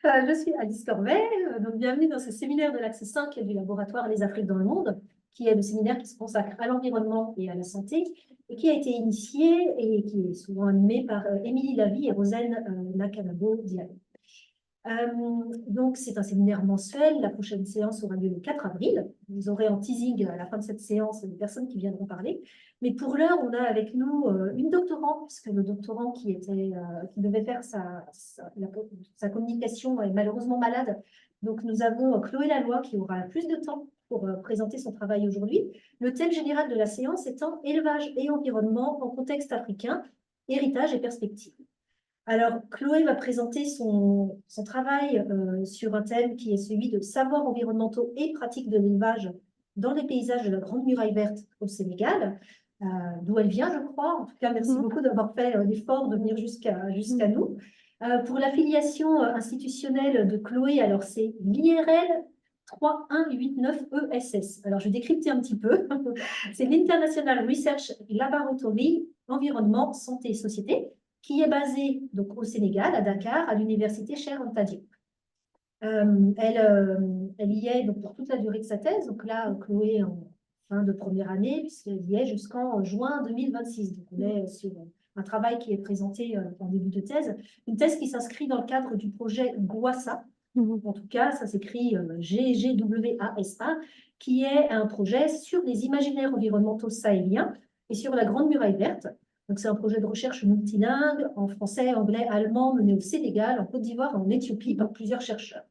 Je suis Alice Corvet, donc bienvenue dans ce séminaire de l'axe 5 du laboratoire Les Afriques dans le monde, qui est le séminaire qui se consacre à l'environnement et à la santé, et qui a été initié et qui est souvent animé par Émilie Lavie et Rosane Nakanabo-Diallo. Donc, c'est un séminaire mensuel. La prochaine séance aura lieu le 4 avril. Vous aurez en teasing à la fin de cette séance des personnes qui viendront parler. Mais pour l'heure, on a avec nous une doctorante, puisque le doctorant qui devait faire sa communication est malheureusement malade. Donc, nous avons Chloé Laloy qui aura plus de temps pour présenter son travail aujourd'hui. Le thème général de la séance étant élevage et environnement en contexte africain, héritage et perspectives. Alors, Chloé va présenter son travail sur un thème qui est celui de savoirs environnementaux et pratiques de l'élevage dans les paysages de la Grande Muraille Verte au Sénégal, d'où elle vient, je crois. En tout cas, merci beaucoup d'avoir fait l'effort de venir jusqu'à nous. Pour l'affiliation institutionnelle de Chloé, alors c'est l'IRL 3189 ESS. Alors, je vais décrypter un petit peu. C'est l'International Research Laboratory Environnement, Santé et Société, qui est basée donc, au Sénégal, à Dakar, à l'université Cheikh Anta Diop. Elle y est donc, pour toute la durée de sa thèse. Donc là, Chloé en fin de première année, puisqu'elle y est jusqu'en juin 2026. Donc on est sur un travail qui est présenté en début de thèse. Une thèse qui s'inscrit dans le cadre du projet GWASA. En tout cas, ça s'écrit GGWASA, qui est un projet sur les imaginaires environnementaux sahéliens et sur la Grande Muraille Verte. Donc, c'est un projet de recherche multilingue en français, anglais, allemand, mené au Sénégal, en Côte d'Ivoire et en Éthiopie par plusieurs chercheurs.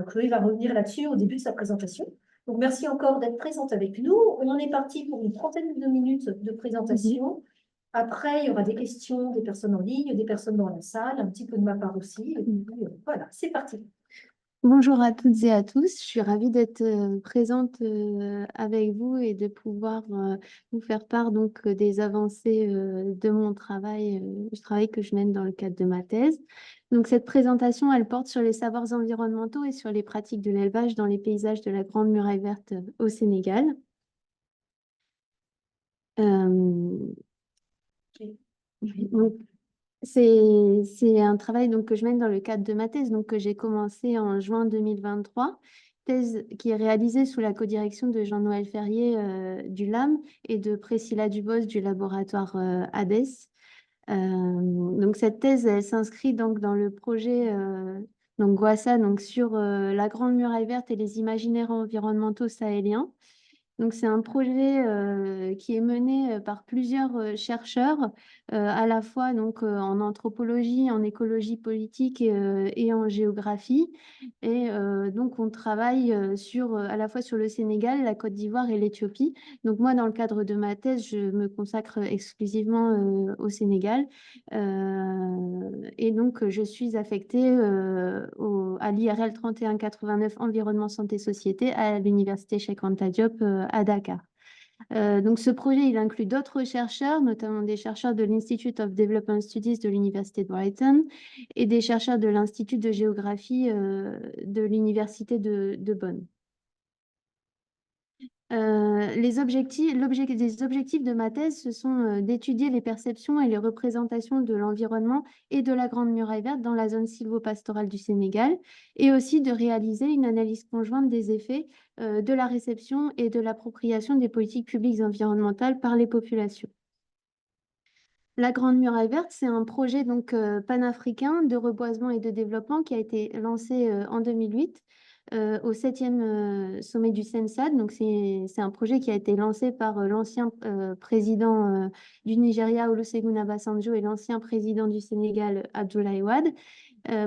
Chloé va revenir là-dessus au début de sa présentation. Donc, merci encore d'être présente avec nous. On est parti pour une trentaine de minutes de présentation. Après, il y aura des questions des personnes en ligne, des personnes dans la salle, un petit peu de ma part aussi. Et puis, voilà, c'est parti. Bonjour à toutes et à tous, je suis ravie d'être présente avec vous et de pouvoir vous faire part donc des avancées de mon travail, du travail que je mène dans le cadre de ma thèse. Donc cette présentation, elle porte sur les savoirs environnementaux et sur les pratiques de l'élevage dans les paysages de la Grande Muraille Verte au Sénégal. Donc, c'est un travail donc, que je mène dans le cadre de ma thèse, donc, que j'ai commencé en juin 2023, thèse qui est réalisée sous la codirection de Jean-Noël Ferrier du LAM et de Priscilla Dubos du laboratoire ADES. Donc cette thèse, elle s'inscrit donc dans le projet donc GWASA, donc sur la Grande Muraille Verte et les imaginaires environnementaux sahéliens. Donc, c'est un projet qui est mené par plusieurs chercheurs, à la fois donc, en anthropologie, en écologie politique et en géographie. Et donc, on travaille à la fois sur le Sénégal, la Côte d'Ivoire et l'Éthiopie. Donc, moi, dans le cadre de ma thèse, je me consacre exclusivement au Sénégal. Et donc, je suis affectée à l'IRL 3189 Environnement, Santé, Société à l'Université Cheikh Anta Diop à Dakar. Donc, ce projet, il inclut d'autres chercheurs, notamment des chercheurs de l'Institute of Development Studies de l'Université de Brighton et des chercheurs de l'Institut de géographie de l'Université de Bonn. Les objectifs de ma thèse, ce sont d'étudier les perceptions et les représentations de l'environnement et de la Grande Muraille Verte dans la zone sylvopastorale du Sénégal, et aussi de réaliser une analyse conjointe des effets de la réception et de l'appropriation des politiques publiques environnementales par les populations. La Grande Muraille Verte, c'est un projet donc panafricain de reboisement et de développement qui a été lancé en 2008 au 7e sommet du Sensad. Donc, c'est un projet qui a été lancé par l'ancien président du Nigeria, Olusegun Obasanjo, et l'ancien président du Sénégal, Abdoulaye Wade.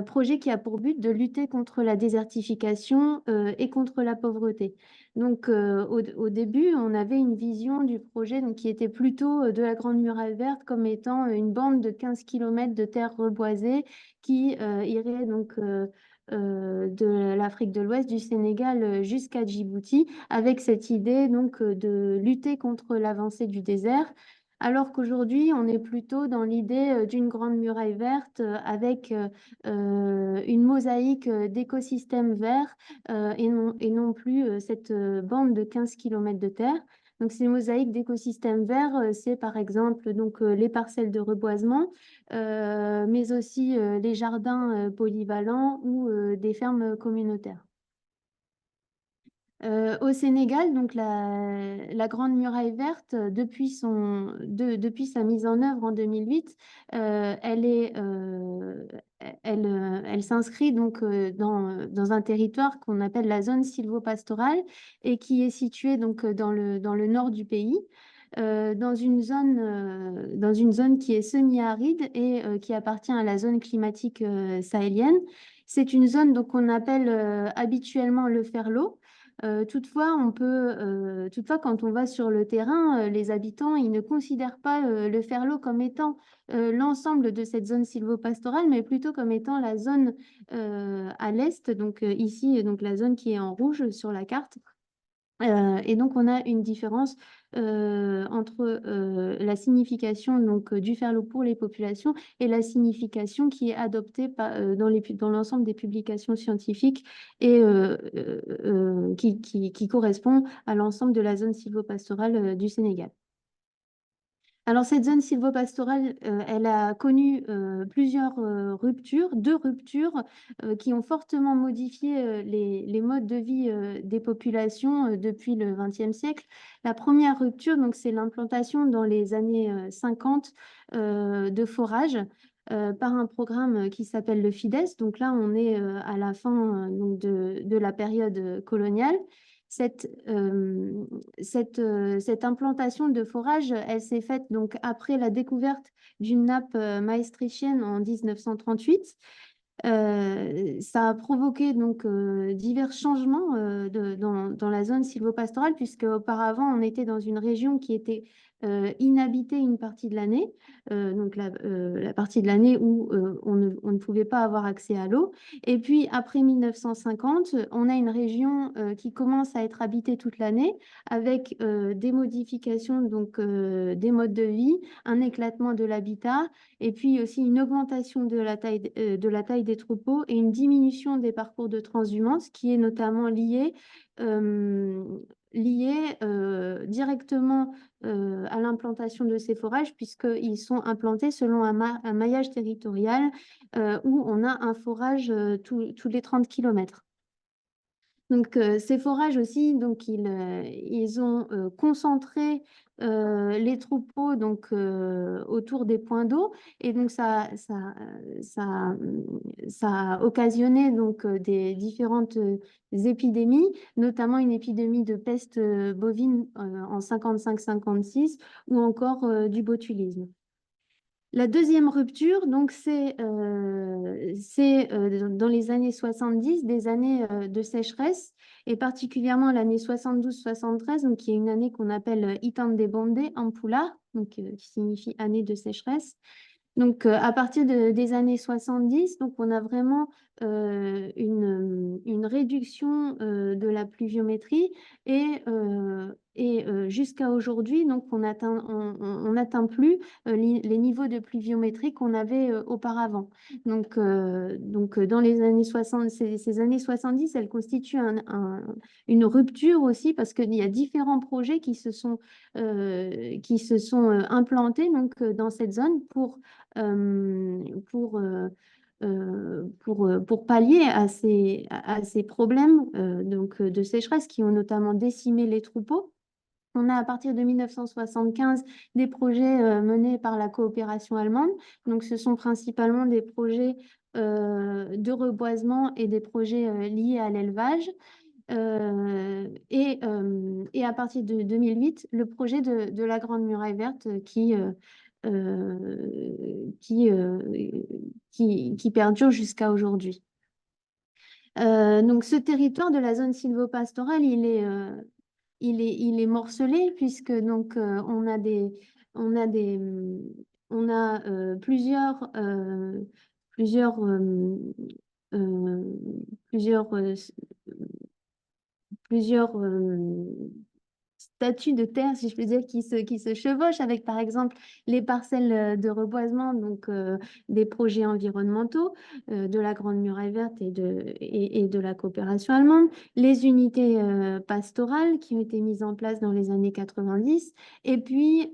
Projet qui a pour but de lutter contre la désertification et contre la pauvreté. Donc, au début, on avait une vision du projet donc, qui était plutôt de la Grande Muraille Verte comme étant une bande de 15 km de terre reboisée qui irait donc de l'Afrique de l'Ouest, du Sénégal jusqu'à Djibouti, avec cette idée donc de lutter contre l'avancée du désert. Alors qu'aujourd'hui, on est plutôt dans l'idée d'une grande muraille verte avec une mosaïque d'écosystèmes verts et non plus cette bande de 15 km de terre. Donc, ces mosaïques d'écosystèmes verts, c'est par exemple donc, les parcelles de reboisement, mais aussi les jardins polyvalents ou des fermes communautaires. Au Sénégal, donc la Grande Muraille Verte, depuis sa mise en œuvre en 2008, elle s'inscrit donc dans un territoire qu'on appelle la zone sylvopastorale et qui est située donc dans le nord du pays. Dans une zone qui est semi-aride et qui appartient à la zone climatique sahélienne. C'est une zone donc, qu'on appelle habituellement le Ferlo. Toutefois, quand on va sur le terrain, les habitants, ils ne considèrent pas le Ferlo comme étant l'ensemble de cette zone sylvopastorale, mais plutôt comme étant la zone à l'est, donc ici, donc la zone qui est en rouge sur la carte. Et donc, on a une différence entre la signification donc, du ferlo pour les populations et la signification qui est adoptée dans l'ensemble des publications scientifiques et qui correspond à l'ensemble de la zone sylvopastorale du Sénégal. Alors, cette zone sylvopastorale, elle a connu plusieurs ruptures, deux ruptures qui ont fortement modifié les modes de vie des populations depuis le XXe siècle. La première rupture, donc, c'est l'implantation dans les années 50 de forages par un programme qui s'appelle le FIDES. Donc là, on est à la fin donc de la période coloniale. Cette implantation de forage, elle s'est faite donc après la découverte d'une nappe maastrichtienne en 1938. Ça a provoqué donc divers changements dans la zone sylvopastorale, puisque auparavant on était dans une région qui était inhabitée une partie de l'année, donc la partie de l'année où on ne pouvait pas avoir accès à l'eau. Et puis après 1950, on a une région qui commence à être habitée toute l'année, avec des modifications donc des modes de vie, un éclatement de l'habitat, et puis aussi une augmentation de la taille des troupeaux et une diminution des parcours de transhumance qui est notamment directement à l'implantation de ces forages, puisqu'ils sont implantés selon un maillage territorial où on a un forage tous les 30 km. Donc, ces forages aussi, donc, ils ont concentré les troupeaux donc, autour des points d'eau. Et donc, ça a occasionné donc, des différentes épidémies, notamment une épidémie de peste bovine en 55-56 ou encore du botulisme. La deuxième rupture, donc, c'est dans les années 70, des années de sécheresse, et particulièrement l'année 72-73, donc, qui est une année qu'on appelle Itande Bondé en Pula, donc, qui signifie année de sécheresse. Donc, à partir des années 70, donc, on a vraiment une réduction de la pluviométrie et jusqu'à aujourd'hui, donc, on n'atteint plus les niveaux de pluviométrie qu'on avait auparavant. Donc, dans les années 60, ces années 70, elles constituent une rupture aussi parce qu'il y a différents projets qui se sont implantés donc, dans cette zone pour pallier à ces problèmes donc, de sécheresse qui ont notamment décimé les troupeaux. On a à partir de 1975 des projets menés par la coopération allemande. Donc, ce sont principalement des projets de reboisement et des projets liés à l'élevage. Et à partir de 2008, le projet de la Grande Muraille Verte qui perdure jusqu'à aujourd'hui. Donc, ce territoire de la zone sylvopastorale, il est morcelé puisque donc, on a plusieurs statuts de terre, si je peux dire, qui se chevauchent avec, par exemple, les parcelles de reboisement, donc des projets environnementaux de la Grande Muraille Verte et de la coopération allemande, les unités pastorales qui ont été mises en place dans les années 90, et puis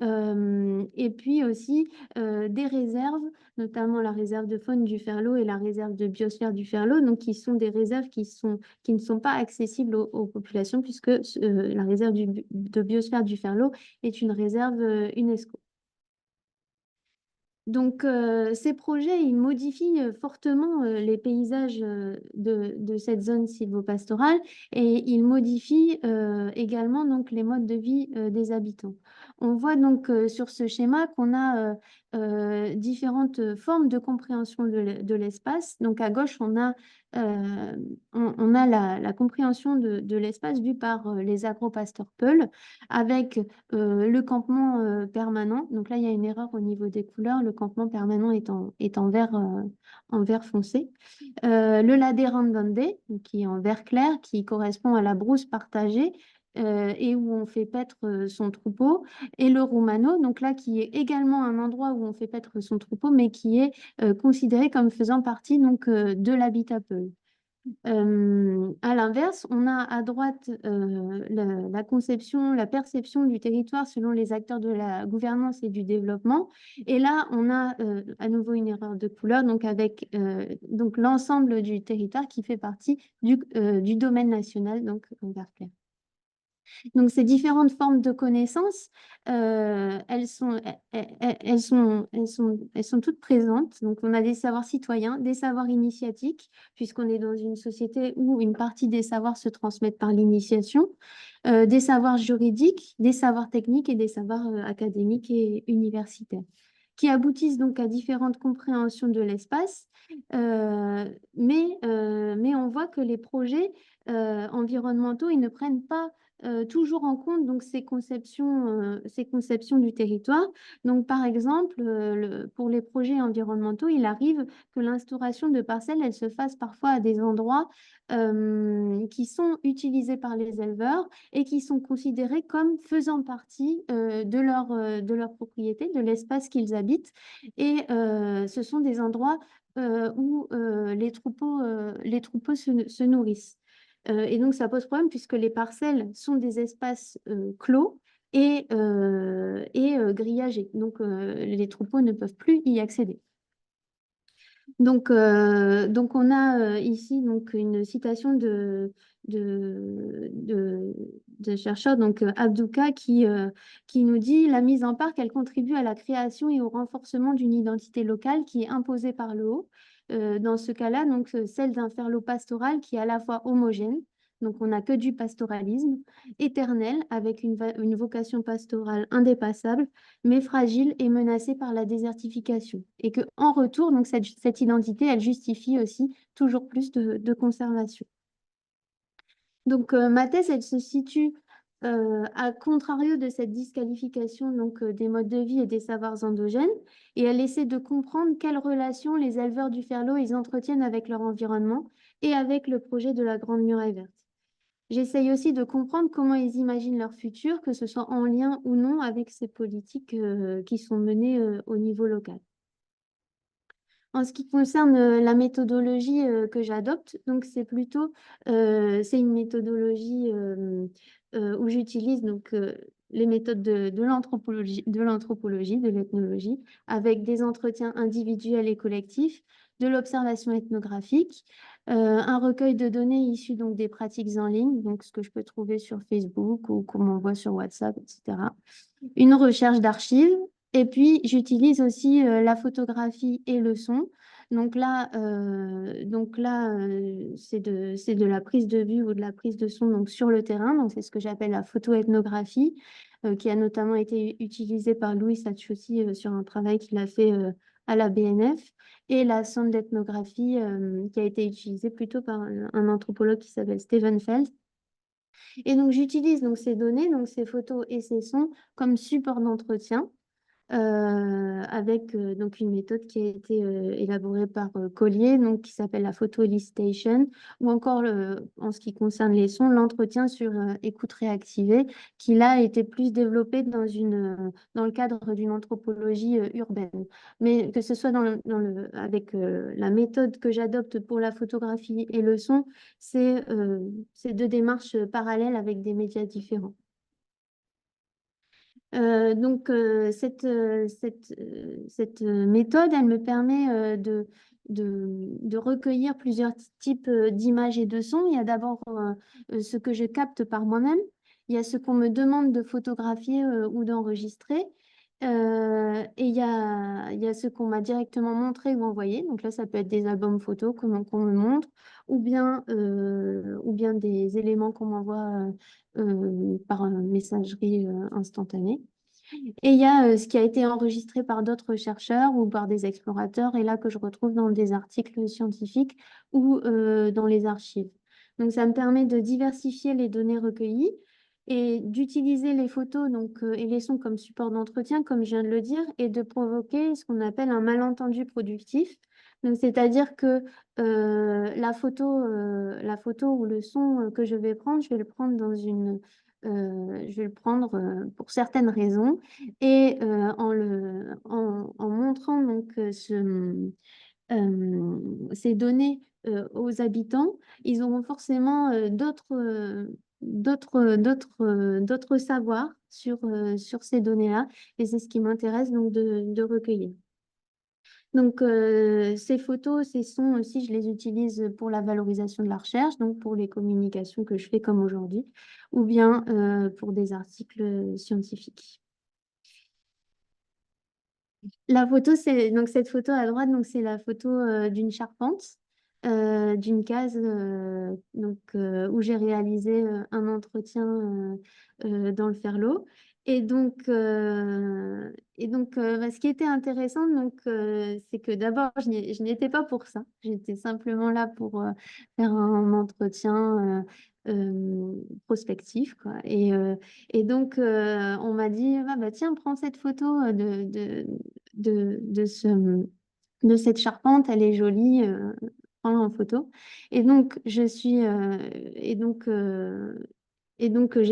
aussi des réserves, notamment la réserve de faune du Ferlo et la réserve de biosphère du Ferlo, donc qui sont des réserves qui ne sont pas accessibles aux populations, puisque la réserve de biosphère du Ferlo est une réserve UNESCO. Donc, ces projets, ils modifient fortement les paysages de cette zone sylvopastorale et ils modifient également donc, les modes de vie des habitants. On voit donc sur ce schéma qu'on a différentes formes de compréhension de l'espace. Donc, à gauche, on a la compréhension de l'espace vue par les agropasteurs Peul avec le campement permanent. Donc là, il y a une erreur au niveau des couleurs. Le campement permanent est en vert foncé. Le Laderandande, qui est en vert clair, qui correspond à la brousse partagée et où on fait paître son troupeau. Et le Romano, donc là, qui est également un endroit où on fait paître son troupeau, mais qui est considéré comme faisant partie donc, de l'habitat Peul. À l'inverse, on a à droite la conception, la perception du territoire selon les acteurs de la gouvernance et du développement. Et là, on a à nouveau une erreur de couleur, donc avec donc l'ensemble du territoire qui fait partie du domaine national, donc en vert clair. Donc, ces différentes formes de connaissances, elles sont toutes présentes. Donc, on a des savoirs citoyens, des savoirs initiatiques, puisqu'on est dans une société où une partie des savoirs se transmettent par l'initiation, des savoirs juridiques, des savoirs techniques et des savoirs académiques et universitaires, qui aboutissent donc à différentes compréhensions de l'espace. Mais on voit que les projets environnementaux, ils ne prennent pas toujours en compte donc, ces conceptions du territoire. Donc, par exemple, pour les projets environnementaux, il arrive que l'instauration de parcelles, elle se fasse parfois à des endroits qui sont utilisés par les éleveurs et qui sont considérés comme faisant partie de leur propriété, de l'espace qu'ils habitent. Et ce sont des endroits où les troupeaux se nourrissent. Et donc, ça pose problème puisque les parcelles sont des espaces clos et grillagés. Donc, les troupeaux ne peuvent plus y accéder. Donc on a ici donc, une citation de chercheur, donc Abdouka, qui nous dit « La mise en parc, elle contribue à la création et au renforcement d'une identité locale qui est imposée par le haut. Dans ce cas-là, donc celle d'un ferlo pastoral qui est à la fois homogène, donc on n'a que du pastoralisme, éternel, avec une vocation pastorale indépassable, mais fragile et menacée par la désertification. Et qu'en retour, donc cette identité, elle justifie aussi toujours plus de conservation. » Donc, ma thèse, elle se situe à contrario de cette disqualification donc, des modes de vie et des savoirs endogènes, et elle essaie de comprendre quelles relations les éleveurs du Ferlo ils entretiennent avec leur environnement et avec le projet de la Grande Muraille Verte. J'essaye aussi de comprendre comment ils imaginent leur futur, que ce soit en lien ou non avec ces politiques qui sont menées au niveau local. En ce qui concerne la méthodologie que j'adopte, donc c'est plutôt c'est une méthodologie où j'utilise donc les méthodes de l'anthropologie, de l'ethnologie, avec des entretiens individuels et collectifs, de l'observation ethnographique, un recueil de données issues donc des pratiques en ligne, donc ce que je peux trouver sur Facebook ou qu'on m'envoie sur WhatsApp, etc. Une recherche d'archives. Et puis, j'utilise aussi la photographie et le son. Donc là, c'est de la prise de vue ou de la prise de son donc, sur le terrain. Donc, c'est ce que j'appelle la photoethnographie, qui a notamment été utilisée par Louis Sacciossi sur un travail qu'il a fait à la BNF. Et la sound ethnographie, qui a été utilisée plutôt par un anthropologue qui s'appelle Steven Feld. Et donc, j'utilise donc ces données, donc ces photos et ces sons, comme support d'entretien. avec donc une méthode qui a été élaborée par Collier, donc qui s'appelle la photo elicitation, ou encore en ce qui concerne les sons, l'entretien sur écoute réactivée, qui là a été plus développé dans le cadre d'une anthropologie urbaine. Mais que ce soit avec la méthode que j'adopte pour la photographie et le son, c'est deux démarches parallèles avec des médias différents. Cette méthode, elle me permet de recueillir plusieurs types d'images et de sons. Il y a d'abord ce que je capte par moi-même. Il y a ce qu'on me demande de photographier ou d'enregistrer. Et il y a ce qu'on m'a directement montré ou envoyé. Donc là, ça peut être des albums photos qu'on me montre, ou bien des éléments qu'on m'envoie par messagerie instantanée. Et il y a ce qui a été enregistré par d'autres chercheurs ou par des explorateurs, et là que je retrouve dans des articles scientifiques ou dans les archives. Donc ça me permet de diversifier les données recueillies et d'utiliser les photos et les sons comme support d'entretien, comme je viens de le dire, et de provoquer ce qu'on appelle un malentendu productif. Donc, c'est-à-dire que la photo ou le son que je vais prendre, je vais le prendre je vais le prendre pour certaines raisons et en montrant ces données aux habitants, ils auront forcément d'autres savoirs sur ces données-là, et c'est ce qui m'intéresse donc de recueillir. Donc, ces photos, ces sons aussi, je les utilise pour la valorisation de la recherche, donc pour les communications que je fais comme aujourd'hui, ou bien pour des articles scientifiques. La photo, c'est donc cette photo à droite, donc c'est la photo d'une charpente, d'une case où j'ai réalisé un entretien dans le Ferlo. Ce qui était intéressant, c'est que d'abord, je n'y étais pas pour ça. J'étais simplement là pour faire un entretien prospectif, quoi. Et donc, on m'a dit, ah, bah, tiens, prends cette photo de, de, ce, de cette charpente, elle est jolie, prends-la en photo. Et donc, j'ai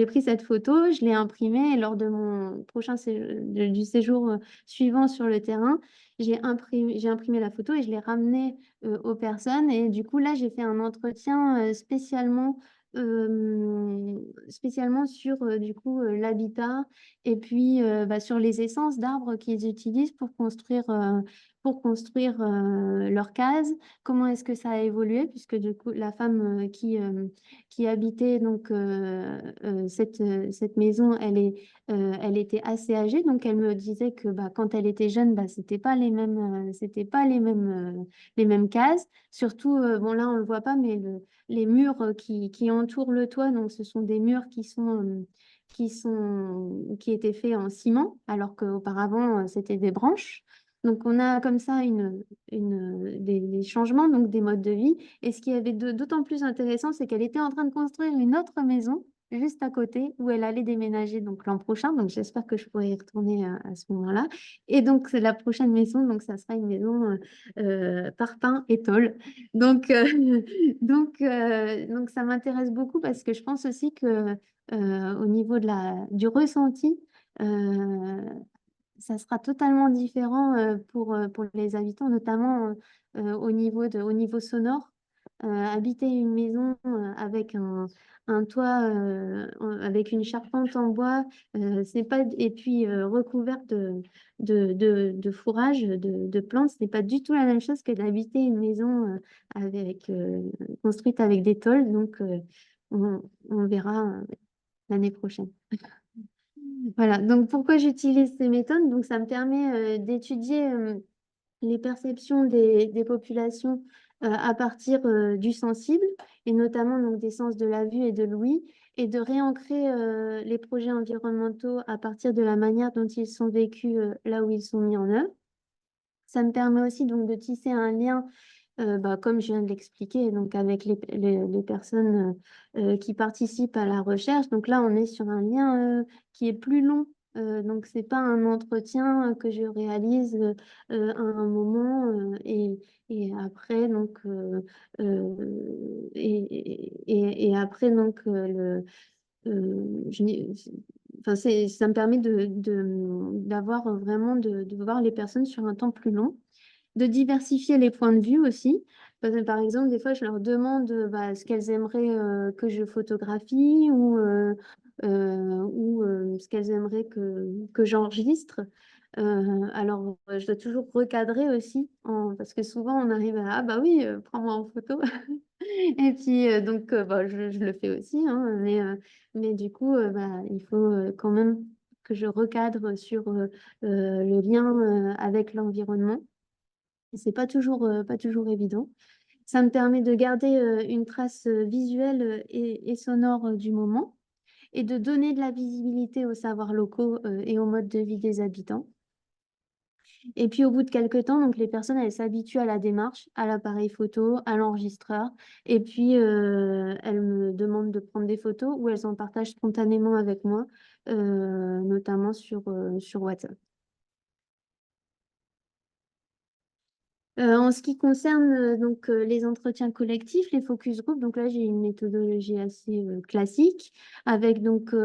pris cette photo, je l'ai imprimée et lors de mon prochain du séjour suivant sur le terrain, j'ai imprimé la photo et je l'ai ramenée aux personnes. Et du coup, là, j'ai fait un entretien spécialement sur l'habitat et puis sur les essences d'arbres qu'ils utilisent pour construire leur case. Comment est-ce que ça a évolué, puisque du coup, la femme qui habitait cette maison, elle était assez âgée, donc elle me disait que quand elle était jeune, les mêmes cases. Surtout, bon là on le voit pas, mais les murs qui entourent le toit, donc ce sont des murs qui étaient faits en ciment, alors qu'auparavant c'était des branches. Donc on a comme ça des changements, donc des modes de vie. Et ce qui avait d'autant plus intéressant, c'est qu'elle était en train de construire une autre maison juste à côté où elle allait déménager donc l'an prochain. Donc j'espère que je pourrai y retourner à ce moment-là. Et donc c'est la prochaine maison, donc ça sera une maison parpaing et tôle. Donc, donc ça m'intéresse beaucoup parce que je pense aussi que au niveau du ressenti, euh, ça sera totalement différent pour les habitants, notamment au niveau sonore. Habiter une maison avec un toit, avec une charpente en bois, c'est pas, et puis recouverte de fourrage, de plantes, ce n'est pas du tout la même chose que d'habiter une maison construite avec des tôles. Donc, on verra l'année prochaine. Voilà, donc pourquoi j'utilise ces méthodes? Donc ça me permet d'étudier les perceptions des populations à partir du sensible, et notamment donc, des sens de la vue et de l'ouïe, et de réancrer les projets environnementaux à partir de la manière dont ils sont vécus là où ils sont mis en œuvre. Ça me permet aussi donc de tisser un lien comme je viens de l'expliquer, donc avec les personnes qui participent à la recherche. Donc là, on est sur un lien qui est plus long Donc, c'est pas un entretien que je réalise à un moment et après, donc, et après, donc, je n'ai- enfin, ça me permet d'avoir vraiment de voir les personnes sur un temps plus long, de diversifier les points de vue aussi. Parce que, par exemple, des fois, je leur demande bah, ce qu'elles aimeraient que je photographie ou ce qu'elles aimeraient que j'enregistre. Alors, je dois toujours recadrer aussi, parce que souvent, on arrive à, ah bah oui, prends-moi en photo. Et puis, donc, bah, je le fais aussi, hein, mais du coup, bah, il faut quand même que je recadre sur le lien avec l'environnement. C'est pas toujours évident. Ça me permet de garder une trace visuelle et sonore du moment et de donner de la visibilité aux savoirs locaux et au mode de vie des habitants. Et puis au bout de quelques temps, donc les personnes elles s'habituent à la démarche, à l'appareil photo, à l'enregistreur, et puis elles me demandent de prendre des photos ou elles en partagent spontanément avec moi, notamment sur WhatsApp. En ce qui concerne donc les entretiens collectifs, les focus group, donc là j'ai une méthodologie assez classique avec donc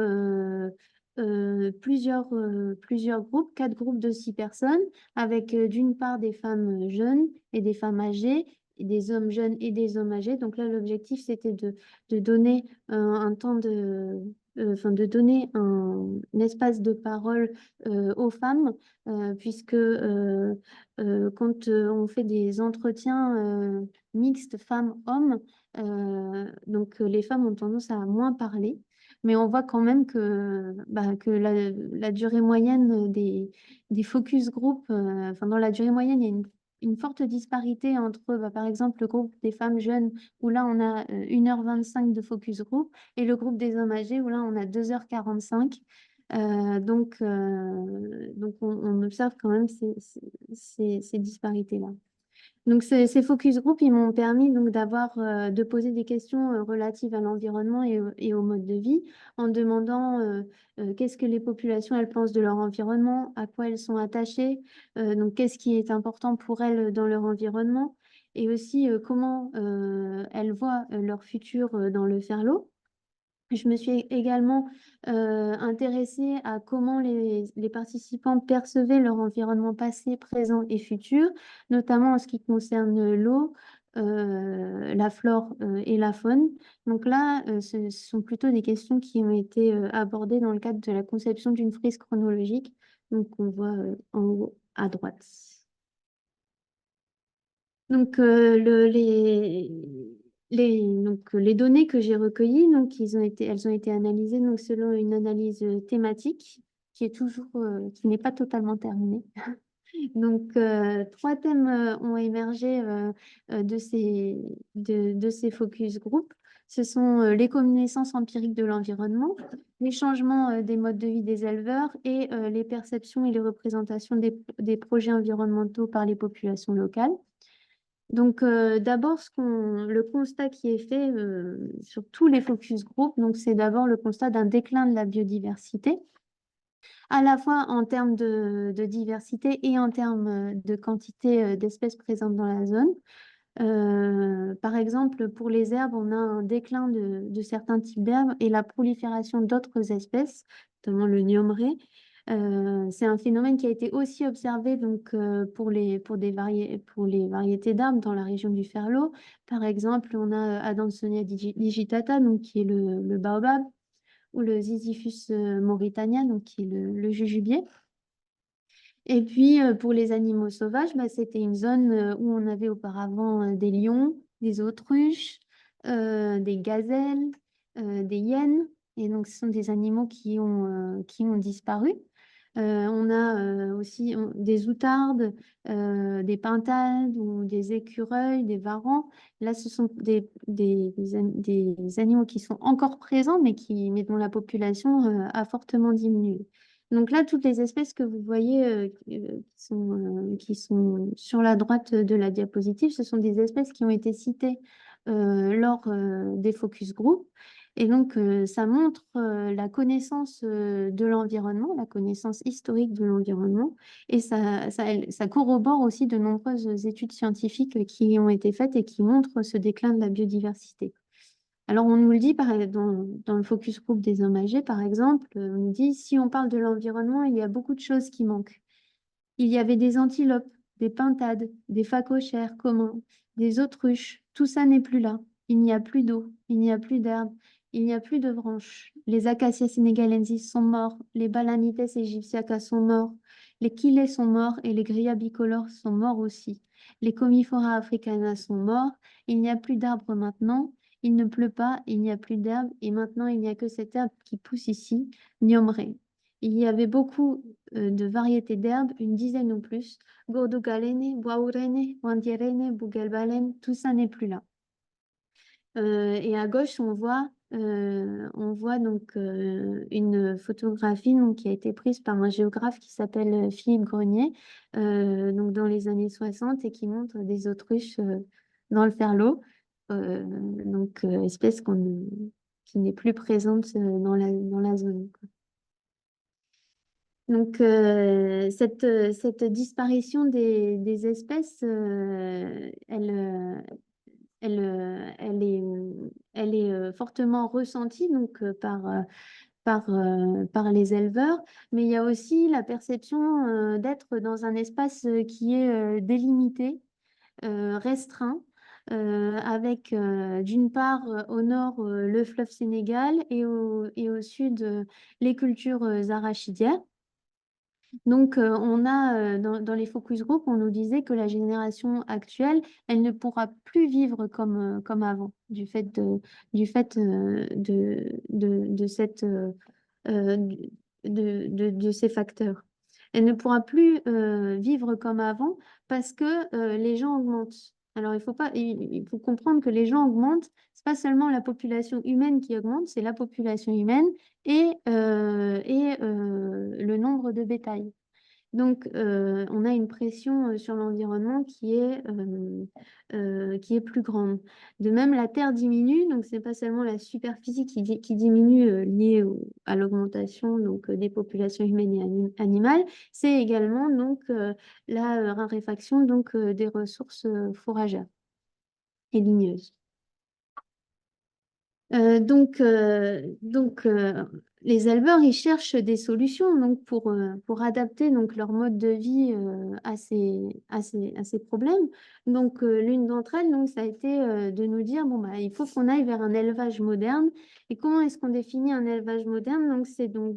plusieurs groupes, 4 groupes de 6 personnes, avec d'une part des femmes jeunes et des femmes âgées, et des hommes jeunes et des hommes âgés. Donc là l'objectif c'était de donner un temps enfin, de donner un espace de parole aux femmes, puisque quand on fait des entretiens mixtes femmes-hommes, donc les femmes ont tendance à moins parler, mais on voit quand même que la durée moyenne des focus group, enfin dans la durée moyenne, il y a une forte disparité entre, bah, par exemple, le groupe des femmes jeunes, où là on a 1h25 de focus group, et le groupe des hommes âgés, où là on a 2h45. Donc on observe quand même ces disparités-là. Donc ces focus group, ils m'ont permis donc de poser des questions relatives à l'environnement et au mode de vie, en demandant qu'est-ce que les populations elles pensent de leur environnement, à quoi elles sont attachées, donc qu'est-ce qui est important pour elles dans leur environnement, et aussi comment elles voient leur futur dans le Ferlo. Je me suis également intéressée à comment les participants percevaient leur environnement passé, présent et futur, notamment en ce qui concerne l'eau, la flore et la faune. Donc là, ce sont plutôt des questions qui ont été abordées dans le cadre de la conception d'une frise chronologique, donc on voit en haut à droite. Donc, les données que j'ai recueillies, donc, elles ont été analysées donc, selon une analyse thématique qui est qui n'est pas totalement terminée. Donc, 3 thèmes ont émergé de ces focus group. Ce sont les connaissances empiriques de l'environnement, les changements des modes de vie des éleveurs et les perceptions et les représentations des projets environnementaux par les populations locales. Donc, d'abord, le constat qui est fait sur tous les focus group, donc c'est d'abord le constat d'un déclin de la biodiversité, à la fois en termes de diversité et en termes de quantité d'espèces présentes dans la zone. Par exemple, pour les herbes, on a un déclin de certains types d'herbes et la prolifération d'autres espèces, notamment le gnommeré. C'est un phénomène qui a été aussi observé donc, pour les variétés d'arbres dans la région du Ferlo. Par exemple, on a Adansonia digitata, donc, qui est le baobab, ou le Ziziphus mauritania, donc, qui est le jujubier. Et puis, pour les animaux sauvages, bah, c'était une zone où on avait auparavant des lions, des autruches, des gazelles, des hyènes. Et donc, ce sont des animaux qui ont disparu. On a aussi des outardes, des pintades ou des écureuils, des varans. Là, ce sont des animaux qui sont encore présents, mais dont la population a fortement diminué. Donc là, toutes les espèces que vous voyez qui sont sur la droite de la diapositive, ce sont des espèces qui ont été citées lors des focus group. Et donc, ça montre la connaissance de l'environnement, la connaissance historique de l'environnement, et ça corrobore aussi de nombreuses études scientifiques qui ont été faites et qui montrent ce déclin de la biodiversité. Alors, on nous le dit dans le focus group des hommes âgés, par exemple, on nous dit, si on parle de l'environnement, il y a beaucoup de choses qui manquent. Il y avait des antilopes, des pintades, des phacochères communs, des autruches. Tout ça n'est plus là. Il n'y a plus d'eau, il n'y a plus d'herbe, il n'y a plus de branches. Les acacias sénégalensis sont morts, les balanites égyptiacas sont morts, les quilets sont morts et les grillas bicolores sont morts aussi. Les comifora africanas sont morts, il n'y a plus d'arbres maintenant, il ne pleut pas, il n'y a plus d'herbe et maintenant il n'y a que cette herbe qui pousse ici, Niomré. Il y avait beaucoup de variétés d'herbes, une dizaine ou plus. Gordogalene, Boaurene, Wandierene, Bougelbalen, tout ça n'est plus là. Et à gauche, on voit donc une photographie donc, qui a été prise par un géographe qui s'appelle Philippe Grenier, donc dans les années 60, et qui montre des autruches dans le Ferlo, donc espèce qui n'est plus présente dans la zone, quoi. Donc, cette disparition des espèces, elle est fortement ressentie donc, par les éleveurs, mais il y a aussi la perception d'être dans un espace qui est délimité, restreint, avec d'une part au nord le fleuve Sénégal et au sud les cultures arachidières. Donc, on a dans les focus group, on nous disait que la génération actuelle, elle ne pourra plus vivre comme avant, du fait de ces facteurs. Elle ne pourra plus vivre comme avant parce que les gens augmentent. Alors, il faut comprendre que les gens augmentent, c'est pas seulement la population humaine qui augmente, c'est la population humaine et le nombre de bétail. Donc, on a une pression sur l'environnement qui est plus grande. De même, la Terre diminue, donc ce n'est pas seulement la superficie qui diminue liée à l'augmentation donc, des populations humaines et animales, c'est également donc, la raréfaction donc, des ressources fourragères et ligneuses. Les éleveurs, ils cherchent des solutions donc, pour adapter donc, leur mode de vie à ces problèmes. Donc, l'une d'entre elles, donc, ça a été de nous dire, bon, bah, il faut qu'on aille vers un élevage moderne. Et comment est-ce qu'on définit un élevage moderne? Donc, c'est donc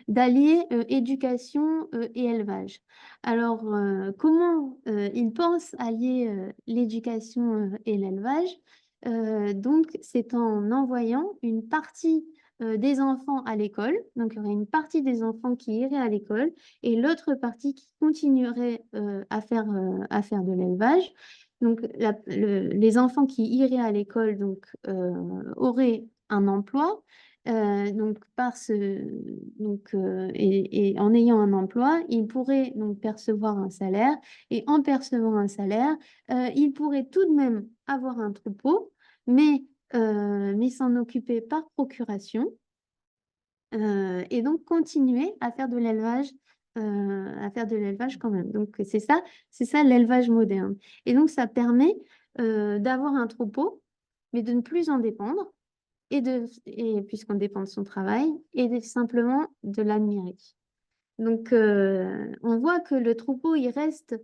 d'allier éducation et élevage. Alors, comment ils pensent allier l'éducation et l'élevage? Donc, c'est en envoyant une partie des enfants à l'école. Donc, il y aurait une partie des enfants qui iraient à l'école et l'autre partie qui continuerait à faire de l'élevage. Donc, les enfants qui iraient à l'école donc, auraient un emploi. Et en ayant un emploi, ils pourraient donc percevoir un salaire. Et en percevant un salaire, ils pourraient tout de même avoir un troupeau, mais s'en occuper par procuration et donc continuer à faire de l'élevage quand même. Donc c'est ça l'élevage moderne. Et donc ça permet d'avoir un troupeau, mais de ne plus en dépendre, et puisqu'on dépend de son travail, et simplement de l'admirer. Donc, on voit que le troupeau, il reste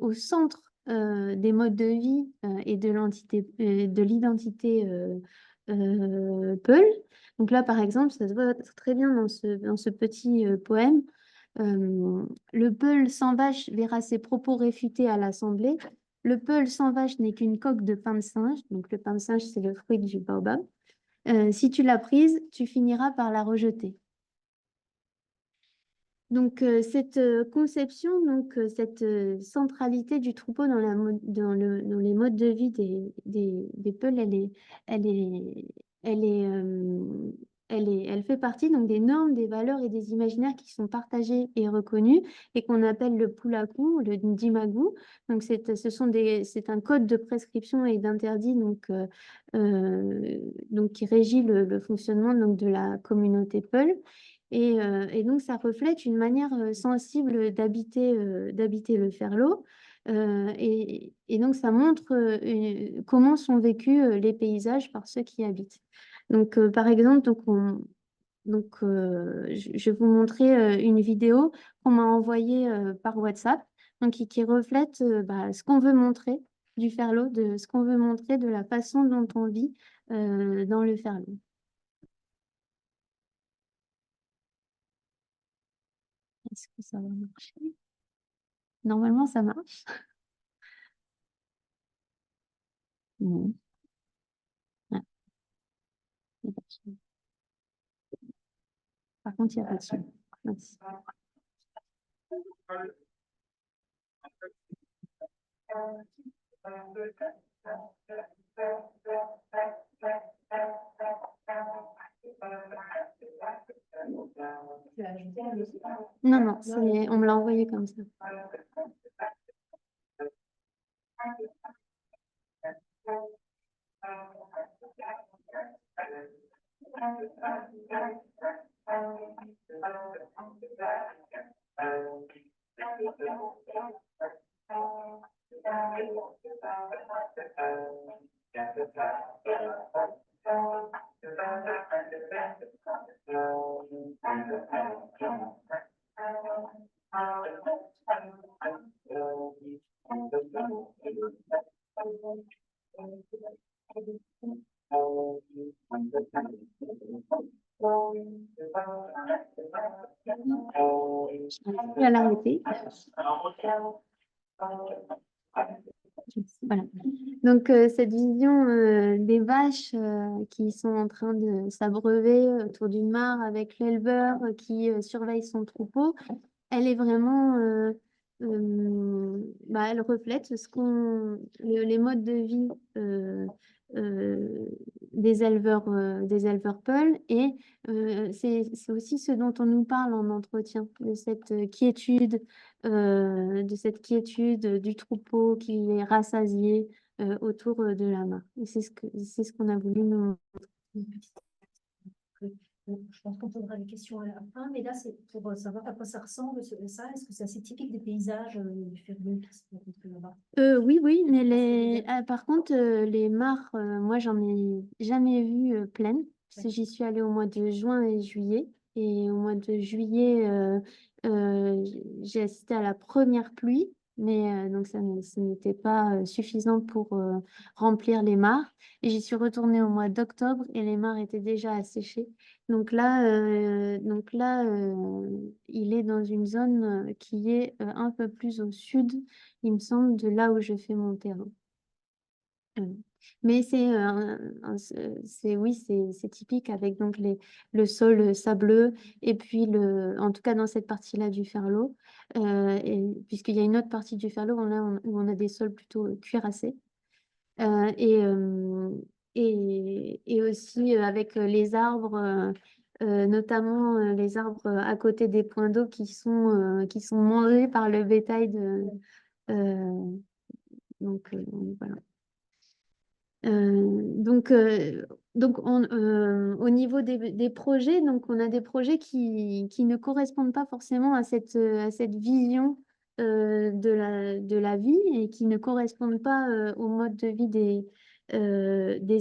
au centre des modes de vie et de l'identité Peul. Donc là, par exemple, ça se voit très bien dans ce petit poème. Le Peul sans vache verra ses propos réfutés à l'Assemblée. Le Peul sans vache n'est qu'une coque de pain de singe. Donc le pain de singe, c'est le fruit du baobab. Si tu l'as prise, tu finiras par la rejeter. Donc, cette conception, donc, cette centralité du troupeau dans les modes de vie des Peuls, elle est, elle fait partie donc des normes, des valeurs et des imaginaires qui sont partagés et reconnus et qu'on appelle le pulaku, le ndimagu. Donc c'est un code de prescription et d'interdit donc qui régit le fonctionnement donc de la communauté Peul. Et donc ça reflète une manière sensible d'habiter le Ferlo. Et donc ça montre comment sont vécus les paysages par ceux qui y habitent. Donc par exemple, je vais vous montrer une vidéo qu'on m'a envoyée par WhatsApp, donc qui reflète ce qu'on veut montrer du Ferlo, de ce qu'on veut montrer de la façon dont on vit dans le Ferlo. Est-ce que ça va marcher? Normalement, ça marche. Non. Ah, il y a pas de son. Par contre, il n'y a pas de son. Mince. Non, non, on me l'a envoyé comme ça. Je vais l'arrêter. Voilà. Donc, cette vision des vaches qui sont en train de s'abreuver autour d'une mare avec l'éleveur qui surveille son troupeau, elle est vraiment, elle reflète les modes de vie euh, des éleveurs Peul et c'est aussi ce dont on nous parle en entretien, de cette quiétude du troupeau qui est rassasié autour de la mare. Et c'est ce qu'on a voulu nous montrer. Je pense qu'on posera les questions à la fin, mais là, c'est pour savoir à quoi ça ressemble, ça. Est-ce que c'est assez typique des paysages du Ferlo qui se rencontrent là-bas? Oui, mais par contre, les mares, moi, j'en ai jamais vu pleines. Parce que j'y suis allée au mois de juin et juillet. Et au mois de juillet, j'ai assisté à la première pluie. Mais donc, ce n'était pas suffisant pour remplir les mares. Et j'y suis retournée au mois d'octobre et les mares étaient déjà asséchées. Donc là, il est dans une zone qui est un peu plus au sud, il me semble, de là où je fais mon terrain. Mais c'est typique avec donc le sol sableux et puis en tout cas dans cette partie-là du Ferlo, puisqu'il y a une autre partie du Ferlo où on a des sols plutôt cuirassés. Euh, et, euh, et aussi avec les arbres, notamment les arbres à côté des points d'eau qui sont mangés par le bétail euh, donc voilà. Donc, au niveau des projets, donc on a des projets qui ne correspondent pas forcément à cette vision de la vie et qui ne correspondent pas au mode de vie des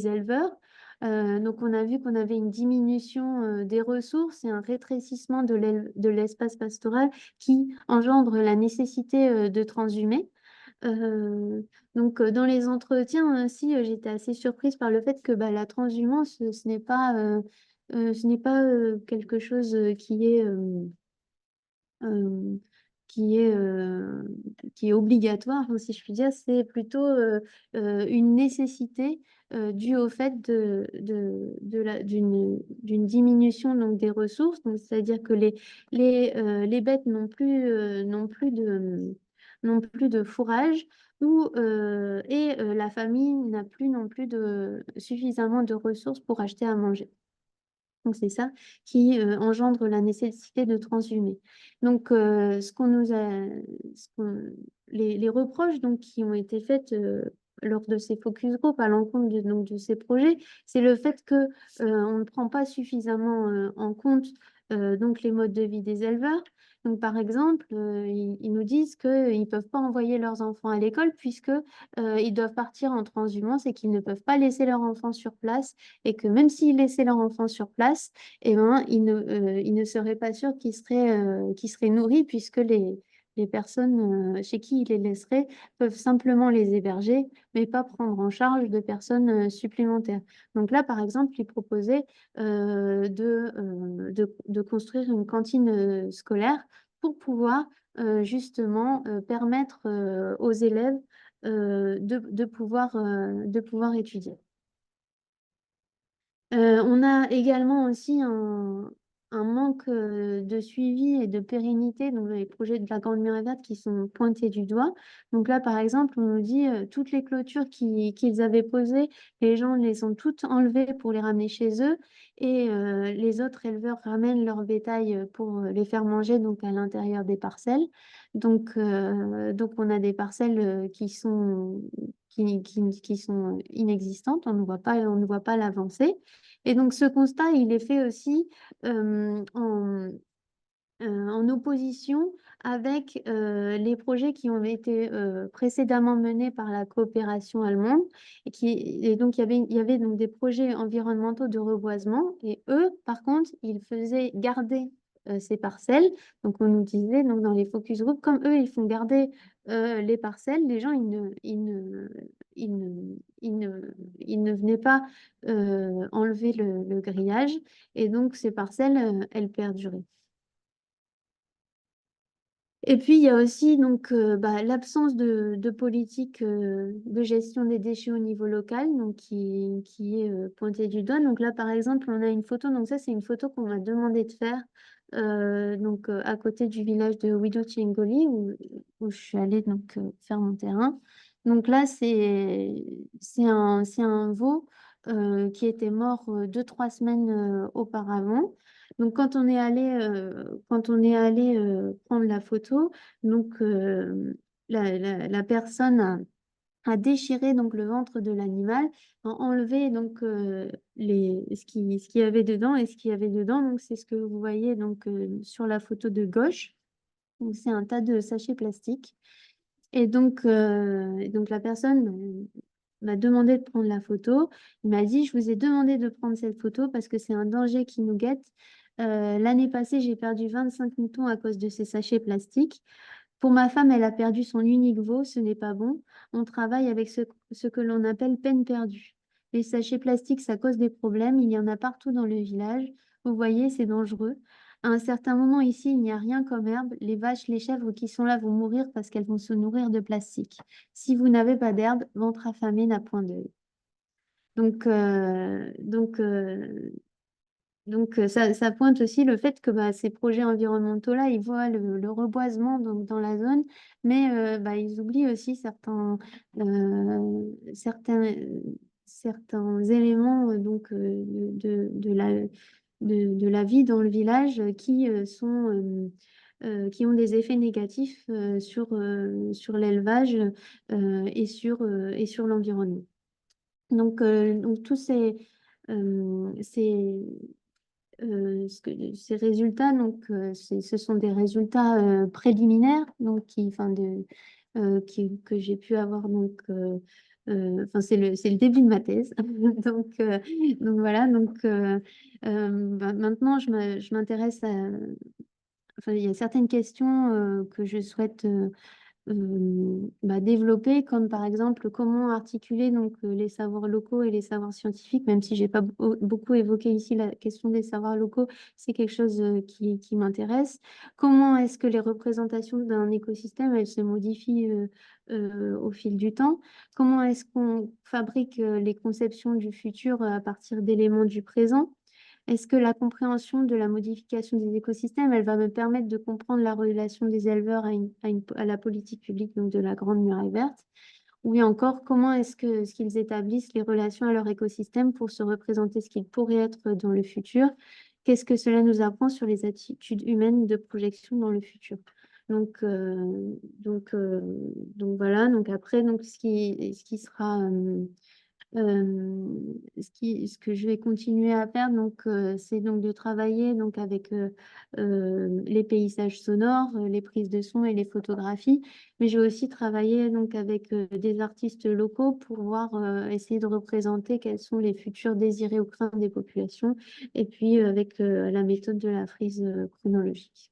éleveurs. Donc, on a vu qu'on avait une diminution des ressources et un rétrécissement de l'espace pastoral qui engendre la nécessité de transhumer. Donc, dans les entretiens aussi, j'étais assez surprise par le fait que la transhumance, ce n'est pas quelque chose euh, qui est, euh, qui est obligatoire, hein, si je puis dire, c'est plutôt une nécessité due au fait d'une diminution donc, des ressources. Donc, c'est-à-dire que les bêtes n'ont plus de fourrage et la famille n'a plus non plus suffisamment de ressources pour acheter à manger. Donc, c'est ça qui engendre la nécessité de transhumer. Donc, les reproches donc, qui ont été faits lors de ces focus group à l'encontre de ces projets, c'est le fait que on ne prend pas suffisamment en compte donc les modes de vie des éleveurs. Donc, par exemple, ils nous disent qu'ils ne peuvent pas envoyer leurs enfants à l'école puisque ils doivent partir en transhumance et qu'ils ne peuvent pas laisser leurs enfants sur place et que même s'ils laissaient leurs enfants sur place, eh ben, ils ne seraient pas sûrs qu'ils seraient nourris puisque les personnes chez qui ils les laisseraient peuvent simplement les héberger, mais pas prendre en charge de personnes supplémentaires. Donc là, par exemple, ils proposaient de construire une cantine scolaire pour pouvoir justement permettre aux élèves de pouvoir étudier. On a également aussi un manque de suivi et de pérennité dans les projets de la Grande Muraille Verte qui sont pointés du doigt. Donc là, par exemple, on nous dit toutes les clôtures qu'ils avaient posées, les gens les ont toutes enlevées pour les ramener chez eux et les autres éleveurs ramènent leur bétail pour les faire manger donc à l'intérieur des parcelles. Donc on a des parcelles qui sont inexistantes, on ne voit pas l'avancée. Et donc, ce constat, il est fait aussi en opposition avec les projets qui ont été précédemment menés par la coopération allemande. Et donc, il y avait donc des projets environnementaux de reboisement. Et eux, par contre, ils faisaient garder ces parcelles. Donc, on nous disait donc, dans les focus group, comme eux, ils font garder les parcelles, les gens, ils ne venaient pas enlever le grillage. Et donc, ces parcelles, elles perduraient. Et puis, il y a aussi donc, l'absence de politique de gestion des déchets au niveau local, donc qui est pointée du doigt. Donc là, par exemple, on a une photo. Donc ça, c'est une photo qu'on m'a demandé de faire à côté du village de Wido-Tiengoli, où je suis allée donc, faire mon terrain. Donc là, c'est un veau qui était mort 2-3 semaines auparavant. Donc, quand on est allé prendre la photo, donc la personne a déchiré donc le ventre de l'animal, a enlevé donc ce qu'il y avait dedans et ce qu'il y avait dedans. Donc, c'est ce que vous voyez donc sur la photo de gauche. Donc, c'est un tas de sachets plastiques. Et donc la personne m'a demandé de prendre la photo. Il m'a dit, je vous ai demandé de prendre cette photo parce que c'est un danger qui nous guette. L'année passée, j'ai perdu 25 moutons à cause de ces sachets plastiques. Pour ma femme, elle a perdu son unique veau, ce n'est pas bon. On travaille avec ce que l'on appelle peine perdue. Les sachets plastiques, ça cause des problèmes. Il y en a partout dans le village. Vous voyez, c'est dangereux. À un certain moment ici, il n'y a rien comme herbe. Les vaches, les chèvres qui sont là vont mourir parce qu'elles vont se nourrir de plastique. Si vous n'avez pas d'herbe, ventre affamé n'a point d'œil. Donc, euh, donc, euh, ça pointe aussi le fait que ces projets environnementaux-là, ils voient le reboisement donc, dans la zone, mais ils oublient aussi certains, certains éléments de la vie dans le village qui ont des effets négatifs sur l'élevage et sur l'environnement. Donc tous ces résultats, ce sont des résultats préliminaires que j'ai pu avoir. C'est le début de ma thèse. Donc voilà. Maintenant, je m'intéresse Enfin, il y a certaines questions que je souhaite développer, comme par exemple comment articuler les savoirs locaux et les savoirs scientifiques, même si j'ai pas beaucoup évoqué ici la question des savoirs locaux, c'est quelque chose qui m'intéresse. Comment est-ce que les représentations d'un écosystème, elles se modifient au fil du temps? Comment est-ce qu'on fabrique les conceptions du futur à partir d'éléments du présent? Est-ce que la compréhension de la modification des écosystèmes, elle va me permettre de comprendre la relation des éleveurs à la politique publique donc de la Grande Muraille Verte? Oui, encore, comment est-ce qu'ils établissent les relations à leur écosystème pour se représenter ce qu'il pourrait être dans le futur? Qu'est-ce que cela nous apprend sur les attitudes humaines de projection dans le futur? Donc, donc voilà, donc après, donc ce qui sera ce que je vais continuer à faire, donc, c'est donc de travailler donc avec les paysages sonores, les prises de son et les photographies. Mais je vais aussi travailler donc avec des artistes locaux pour voir, essayer de représenter quels sont les futurs désirés ou craintes des populations. Et puis avec la méthode de la frise chronologique.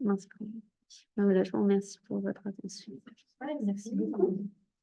Mince, voilà, je vous remercie pour votre attention. Ouais, merci beaucoup.